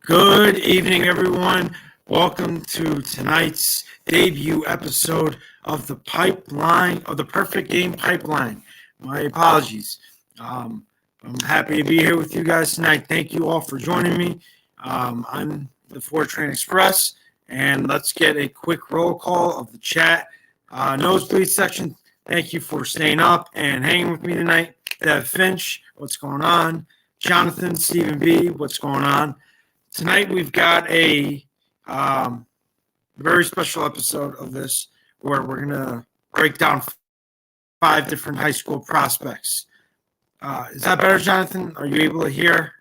Good evening, everyone. Welcome to tonight's debut episode of the Perfect Game Pipeline. My apologies. I'm happy to be here with you guys tonight. Thank you all for joining me. I'm the Ford Train Express, and let's get a quick roll call of the chat. Nosebleed section, thank you for staying up and hanging with me tonight. Dev Finch, what's going on? Jonathan, Stephen B, what's going on? Tonight we've got a very special episode of this where we're going to break down 5 different high school prospects. Is that better, Jonathan? Are you able to hear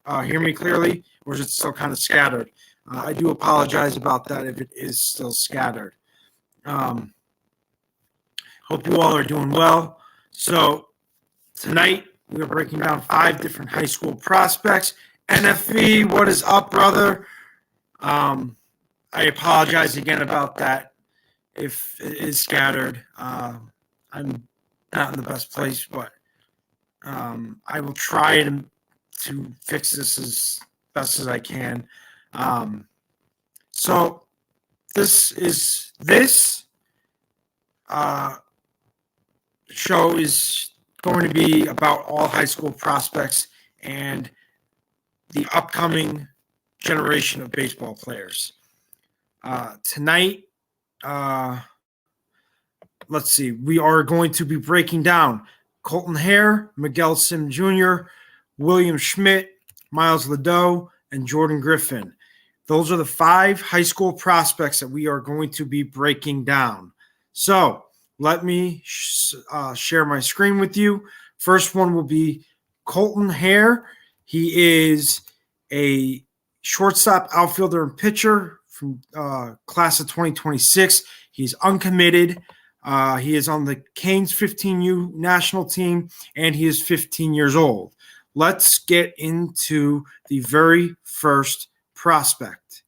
me clearly, or is it still kind of scattered? I do apologize about that if it is still scattered. Hope you all are doing well. So tonight we're breaking down 5 different high school prospects. NFV, what is up, brother? I apologize again about that if it is scattered. I'm not in the best place, but I will try to fix this as best as I can. So this show is going to be about all high school prospects and the upcoming generation of baseball players. Tonight, let's see, we are going to be breaking down Colton Hare, Miguel Sim Jr., William Schmidt, Miles Ladeau, and Jordan Griffin. Those are the 5 high school prospects that we are going to be breaking down. So let me share my screen with you. First one will be Colton Hare. He is a shortstop, outfielder, and pitcher from class of 2026. He's uncommitted. He is on the Canes 15U national team, and he is 15 years old. Let's get into the very first prospect.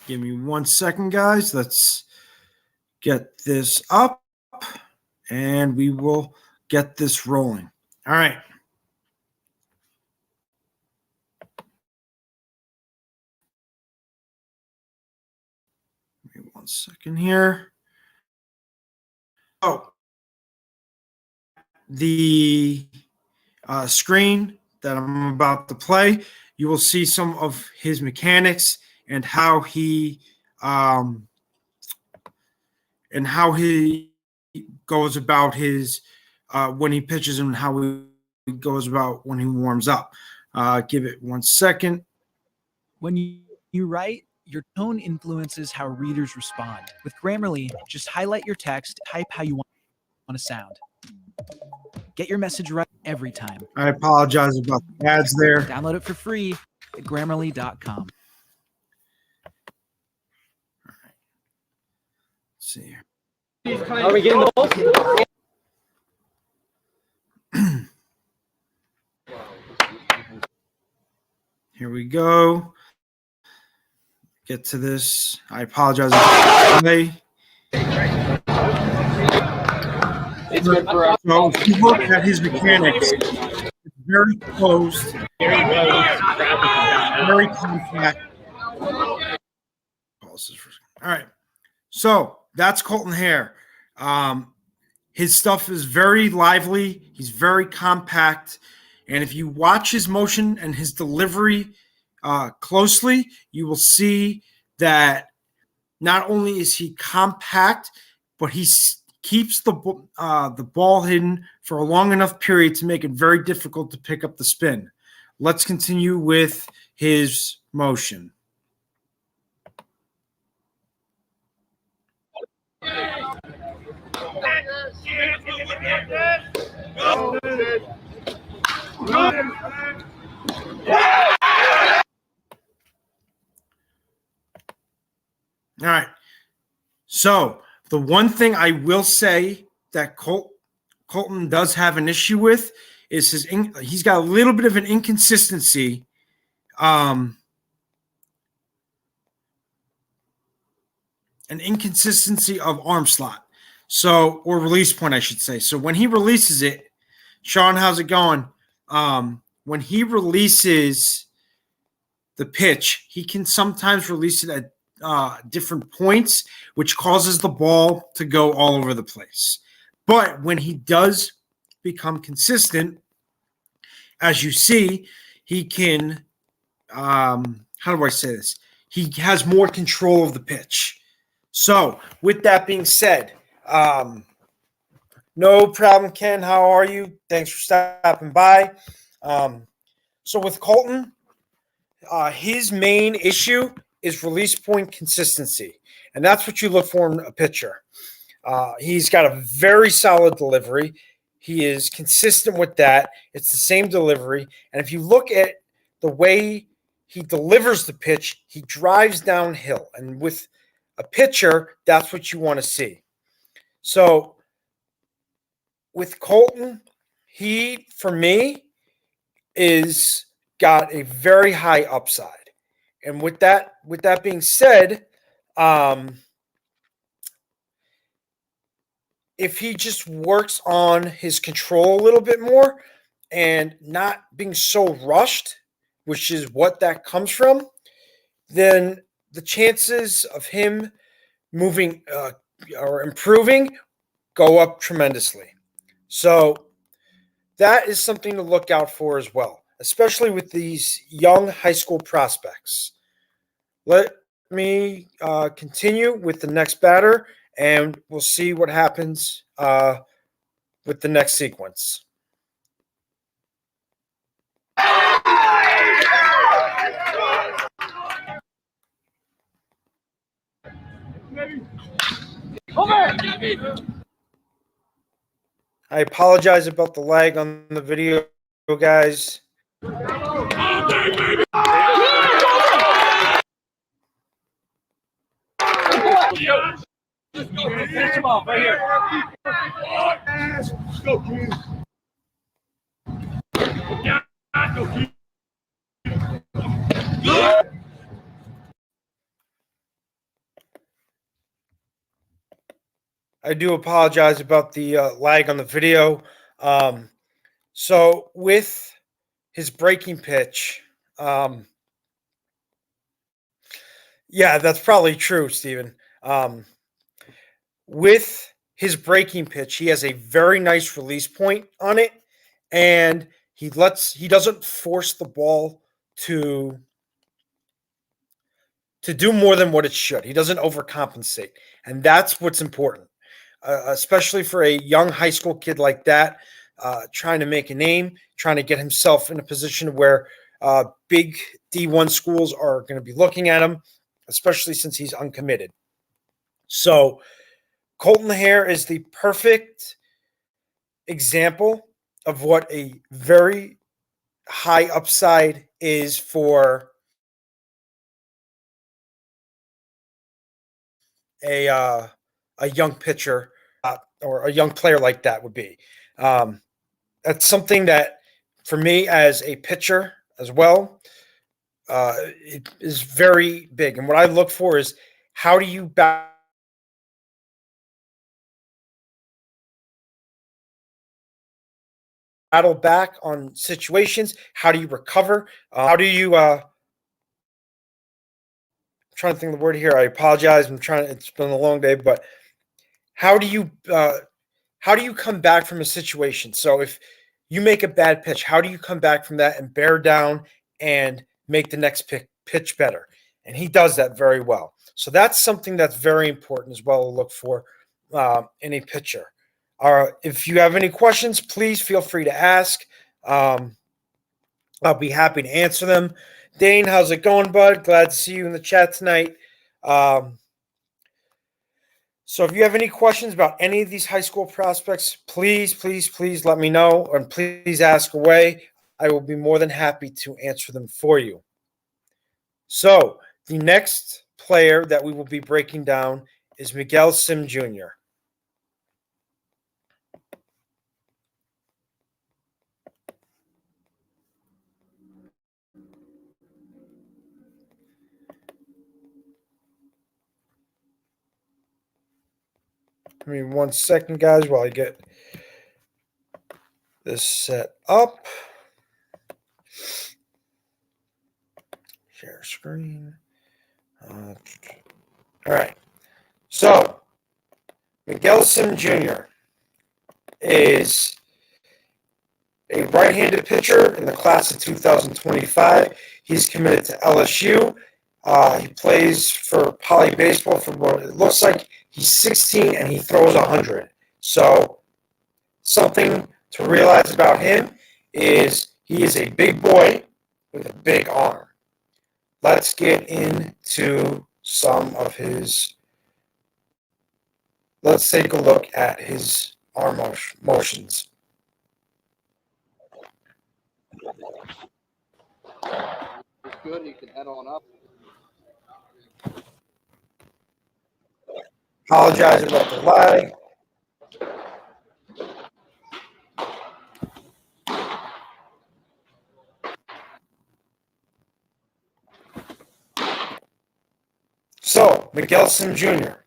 Give me 1 second, guys. Let's get this up, and we will get this rolling. All right. Give me 1 second here. Oh, the screen that I'm about to play, you will see some of his mechanics and how he goes about his when he pitches and how he goes about when he warms up. Give it 1 second. When you write, your tone influences how readers respond. With Grammarly, just highlight your text, type how you want to sound. Get your message right every time. I apologize about the ads there. Download it for free at Grammarly.com. All right. Let's see here. Are we getting the ball? Here we go. Get to this. I apologize. It's good for us. So if you look at his mechanics, it's very closed, very compact. All right. So that's Colton Hare. His stuff is very lively. He's very compact. And if you watch his motion and his delivery closely, you will see that not only is he compact, but he keeps the ball hidden for a long enough period to make it very difficult to pick up the spin. Let's continue with his motion. All right. So the one thing I will say that Colton does have an issue with is he's got a little bit of an inconsistency. An inconsistency of arm slot. So, or release point, I should say. So when he releases it, Sean, how's it going? when he releases the pitch, he can sometimes release it at different points, which causes the ball to go all over the place. But when he does become consistent, as you see, he can, how do I say this? He has more control of the pitch. So, with that being said, no problem, Ken. How are you? Thanks for stopping by. So, with Colton, his main issue is release point consistency, and that's what you look for in a pitcher. He's got a very solid delivery. He is consistent with that. It's the same delivery. And if you look at the way he delivers the pitch, he drives downhill. And with a pitcher, that's what you want to see. So with Colton, he, for me, is got a very high upside. And with that being said, if he just works on his control a little bit more and not being so rushed, which is what that comes from, then the chances of him moving or improving go up tremendously. So that is something to look out for as well, especially with these young high school prospects. Let me continue with the next batter, and we'll see what happens with the next sequence. I apologize about the lag on the video, guys. Let's go. Finish him off right here. Let's go, King. I do apologize about the lag on the video. So with his breaking pitch, yeah, that's probably true, Steven. With his breaking pitch, he has a very nice release point on it, and he doesn't force the ball to do more than what it should. He doesn't overcompensate, and that's what's important, especially for a young high school kid like that, trying to make a name, trying to get himself in a position where big D1 schools are going to be looking at him, especially since he's uncommitted. So Colton Hare is the perfect example of what a very high upside is for a young pitcher or a young player like that would be. That's something that, for me as a pitcher as well, it is very big. And what I look for is, how do you battle back on situations? How do you recover? How do you I'm trying to think of the word here. I apologize. It's been a long day, but how do you come back from a situation? So if you make a bad pitch, how do you come back from that and bear down and make the next pitch better? And he does that very well. So that's something that's very important as well to look for in a pitcher. If you have any questions, please feel free to ask. I'll be happy to answer them. Dane, how's it going, bud? Glad to see you in the chat tonight. So if you have any questions about any of these high school prospects, please let me know, and please ask away. I will be more than happy to answer them for you. So the next player that we will be breaking down is Miguel Sim Jr. Give me 1 second, guys, while I get this set up. Share screen. All right. So, Miguel Sim Jr. is a right-handed pitcher in the class of 2025. He's committed to LSU. He plays for Poly Baseball for what it looks like he's 16 and he throws 100. So something to realize about him is he is a big boy with a big arm. Let's get into some of his. Let's take a look at his arm motions. It's good. You can head on up. Apologize about the lag. So, Miguel Sim Jr.,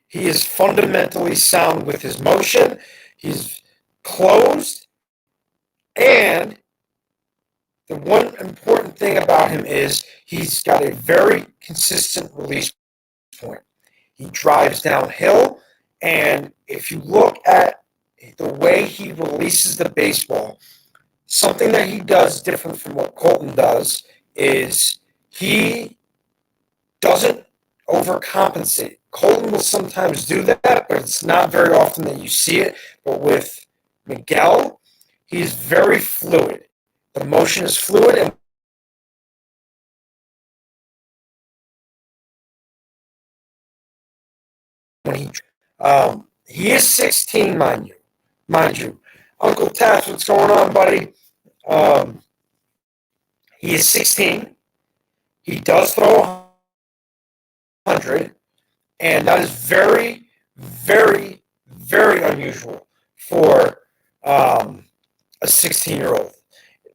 he is fundamentally sound with his motion. He's closed. And the one important thing about him is he's got a very consistent release point. He drives downhill. And if you look at the way he releases the baseball, something that he does different from what Colton does is he doesn't overcompensate. Colton will sometimes do that, but it's not very often that you see it. But with Miguel, he's very fluid. The motion is fluid, and when he is 16, mind you. Uncle Tash, what's going on, buddy? He is 16. He does throw 100, and that is very, very, very unusual for a 16-year-old.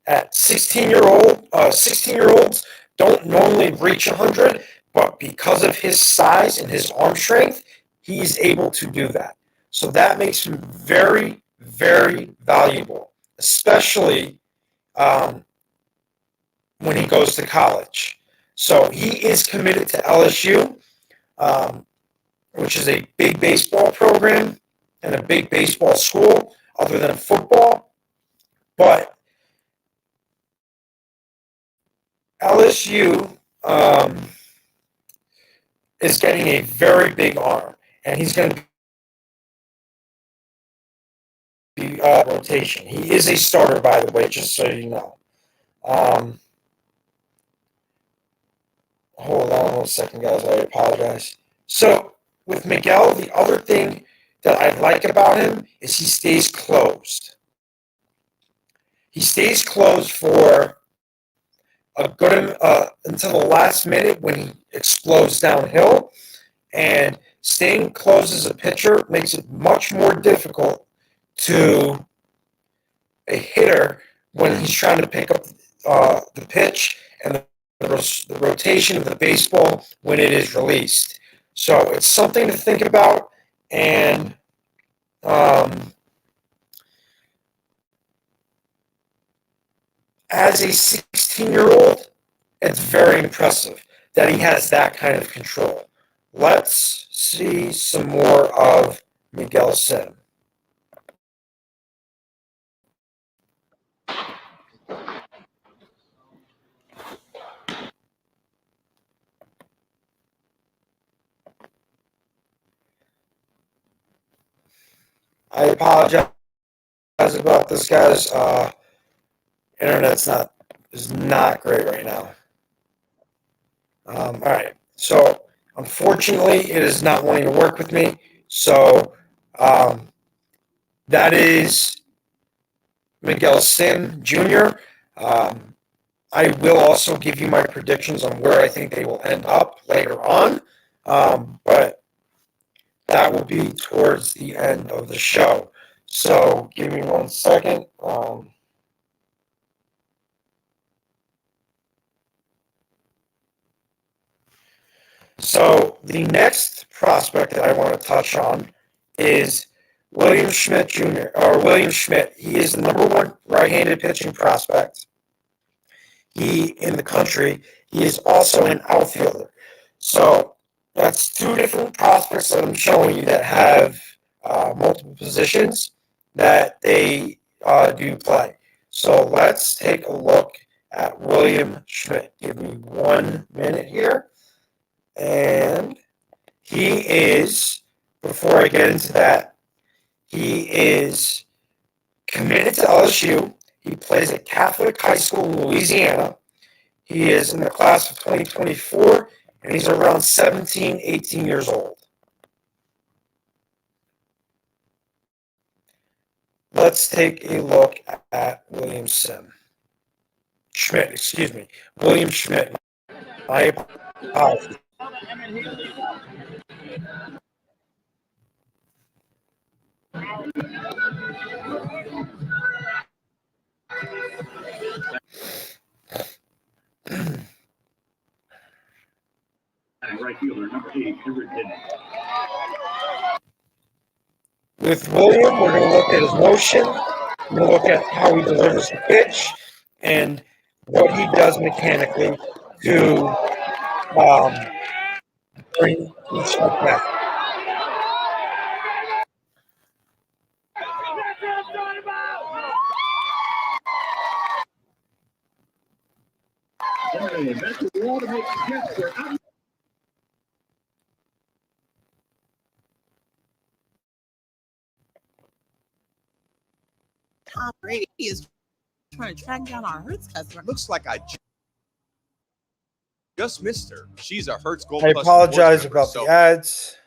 At 16-year-olds don't normally reach 100, but because of his size and his arm strength, he's able to do that. So that makes him very, very valuable, especially when he goes to college. So he is committed to LSU, which is a big baseball program and a big baseball school other than football. But LSU is getting a very big arm, and he's going to be rotation. He is a starter, by the way, just so you know. Hold on 1 second, guys. I apologize. So, with Miguel, the other thing that I like about him is he stays closed. He stays closed for a good until the last minute when he explodes downhill. And staying closed as a pitcher makes it much more difficult to a hitter when he's trying to pick up the pitch and the rotation of the baseball when it is released. So it's something to think about, and as a 16-year-old, it's very impressive that he has that kind of control. Let's see some more of Miguel Sim. I apologize about this, guys. Internet's is not great right now. All right. So, unfortunately, it is not wanting to work with me. So, that is Miguel Sim Jr. I will also give you my predictions on where I think they will end up later on. But that will be towards the end of the show. So, give me 1 second. So the next prospect that I want to touch on is William Schmidt Jr. or William Schmidt. He is the number one right-handed pitching prospect in the country, he is also an outfielder. So that's two different prospects that I'm showing you that have multiple positions that they do play. So let's take a look at William Schmidt. Give me 1 minute here. And he is, before I get into that, he is committed to LSU. He plays at Catholic High School in Louisiana. He is in the class of 2024, and he's around 17, 18 years old. Let's take a look at William Schmidt, excuse me. William Schmidt. My apologies. Right fielder, number 8, Everett Denny. With William, we're going to look at his motion. We're going to look at how he delivers the pitch and what he does mechanically to bring each at bat. That's the wall to make the gesture. Tom Brady is trying to track down our Hertz customer. Looks like I just missed her. She's a Hertz Gold I Plus apologize member, about so the ads.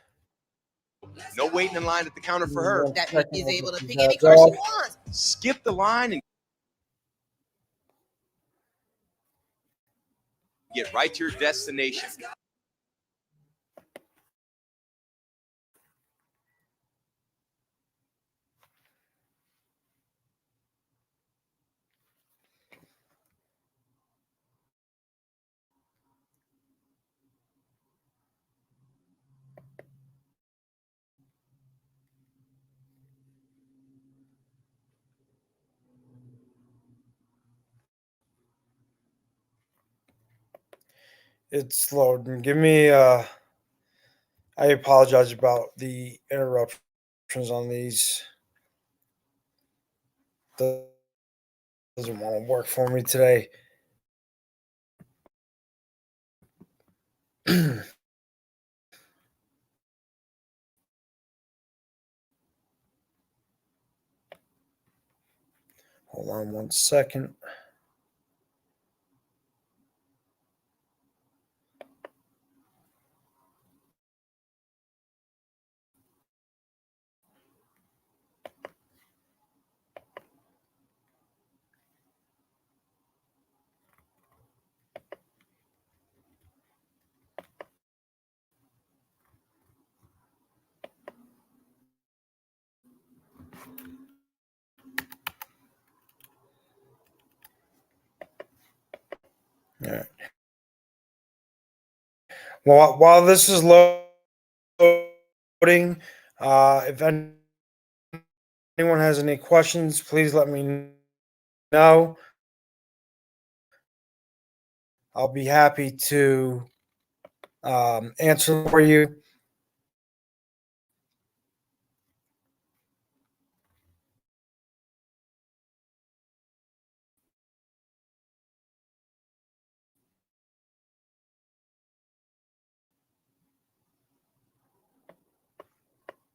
no waiting in line at the counter for her. That is able to pick any car she wants. Skip the line and get right to your destination. It's loading. Give me I apologize about the interruptions on these. Doesn't want to work for me today. Hold on 1 second. All right. Well, while this is loading, if anyone has any questions, please let me know. I'll be happy to answer for you.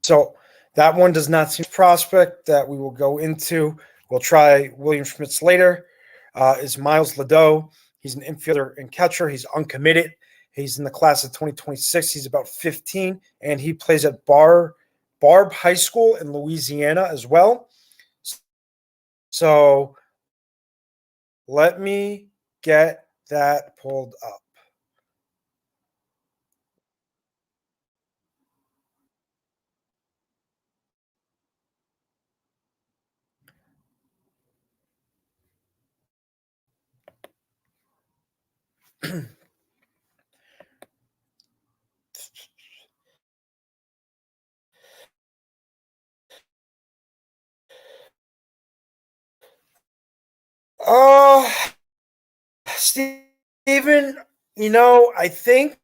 So that one does not seem prospect that we will go into. We'll try William Schmitz later. Is Miles Ladeau. He's an infielder and catcher. He's uncommitted. He's in the class of 2026. He's about 15, and he plays at Barb High School in Louisiana as well. So let me get that pulled up. Steven, I think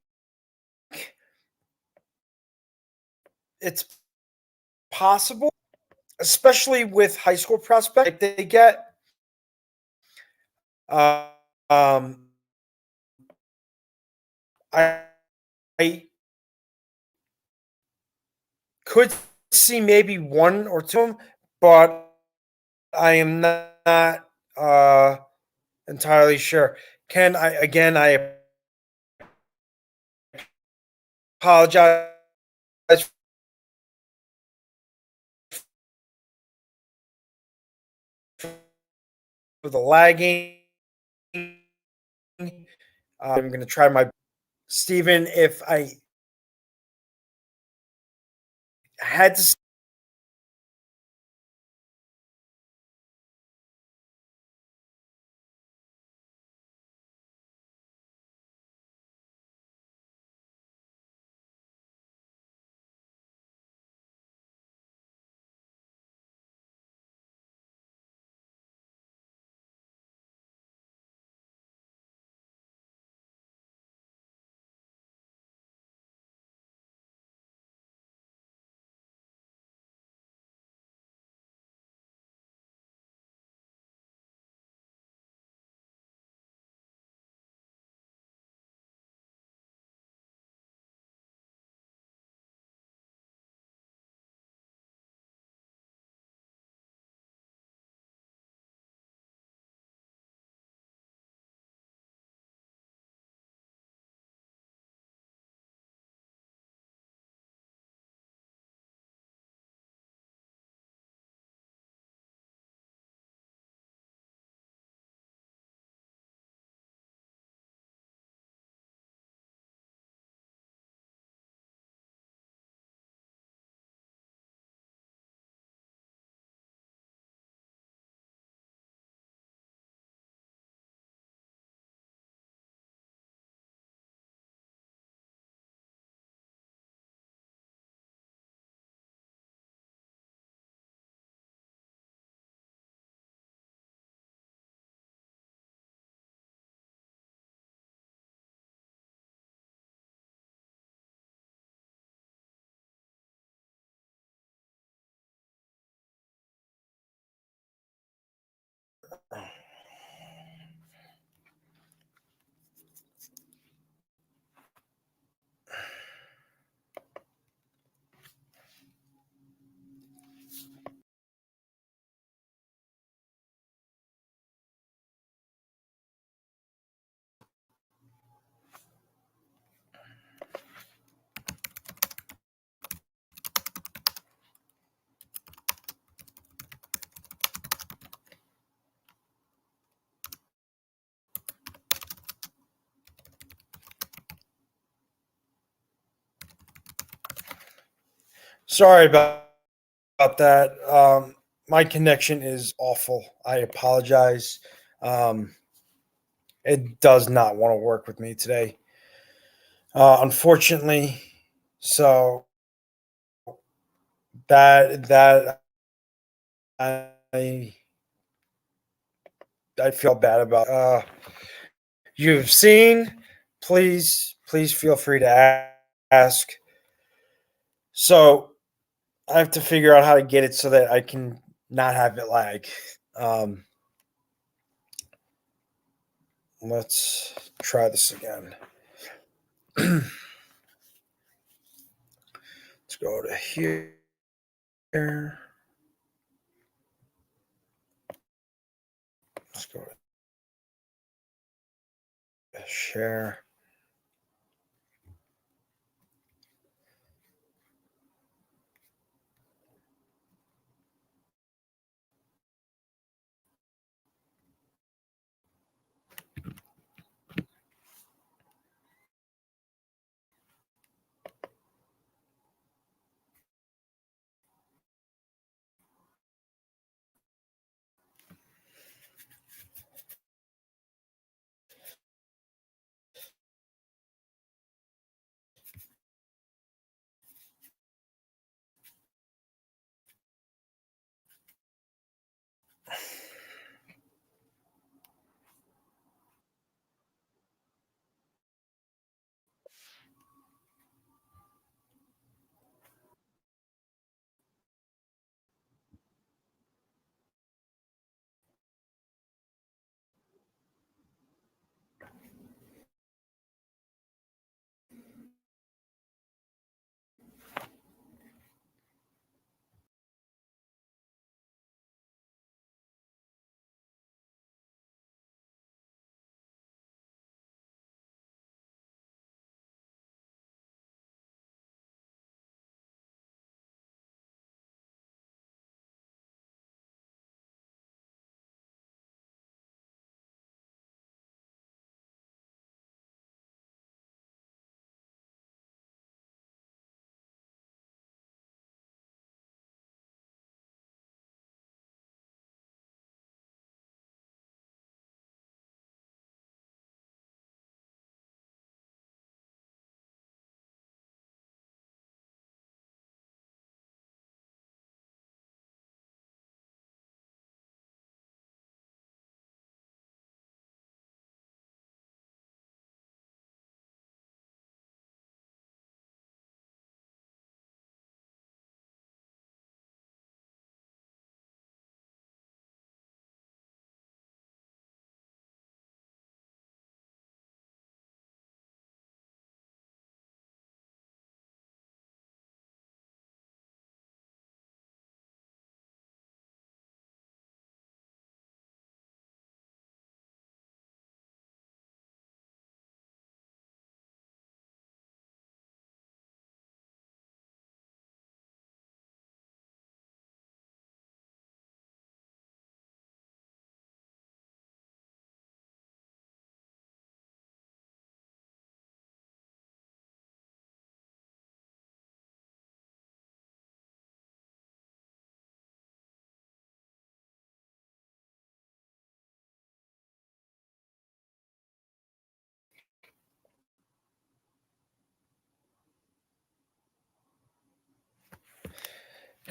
it's possible, especially with high school prospects they get. Uh, um, I could see maybe one or two of them, but I am not entirely sure. Ken, I apologize for the lagging. I'm going to try my Stephen. If I had to, sorry about that. My connection is awful. I apologize. Um, it does not want to work with me today, unfortunately. So that I I feel bad about. You've seen. Please feel free to ask. So I have to figure out how to get it so that I can not have it lag. Um, let's try this again. Let's go to here. Let's go to share.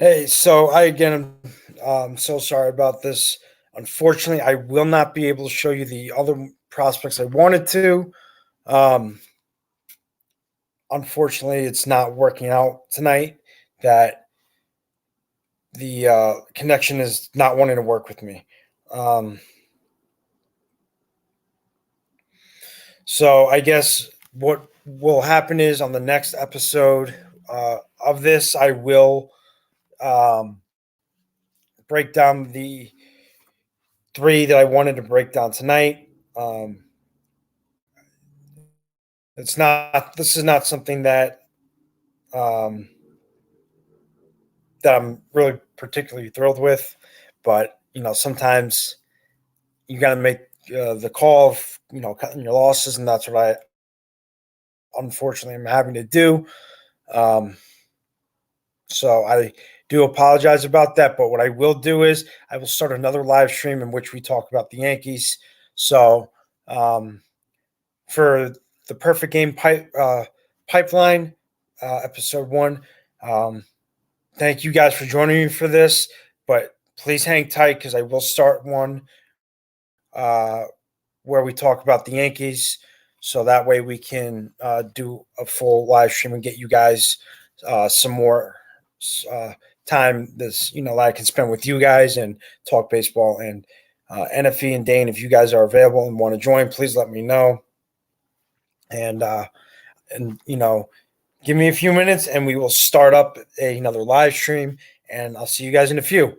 Hey, so I again, I'm so sorry about this. Unfortunately, I will not be able to show you the other prospects I wanted to. Um, Unfortunately, it's not working out tonight. That the connection is not wanting to work with me. Um, so I guess what will happen is on the next episode of this, I will um, break down the three that I wanted to break down tonight. Um, it's not. This is not something um, that I'm really particularly thrilled with, but sometimes you got to make the call of cutting your losses, and that's what I unfortunately am having to do. Um, so I do apologize about that, but what I will do is I will start another live stream in which we talk about the Yankees. So for the perfect game pipeline episode 1. Thank you guys for joining me for this, but please hang tight because I will start one where we talk about the Yankees, so that way we can do a full live stream and get you guys some more time that I can spend with you guys and talk baseball. And NFE and Dane, if you guys are available and want to join, please let me know. And give me a few minutes and we will start up another live stream, and I'll see you guys in a few.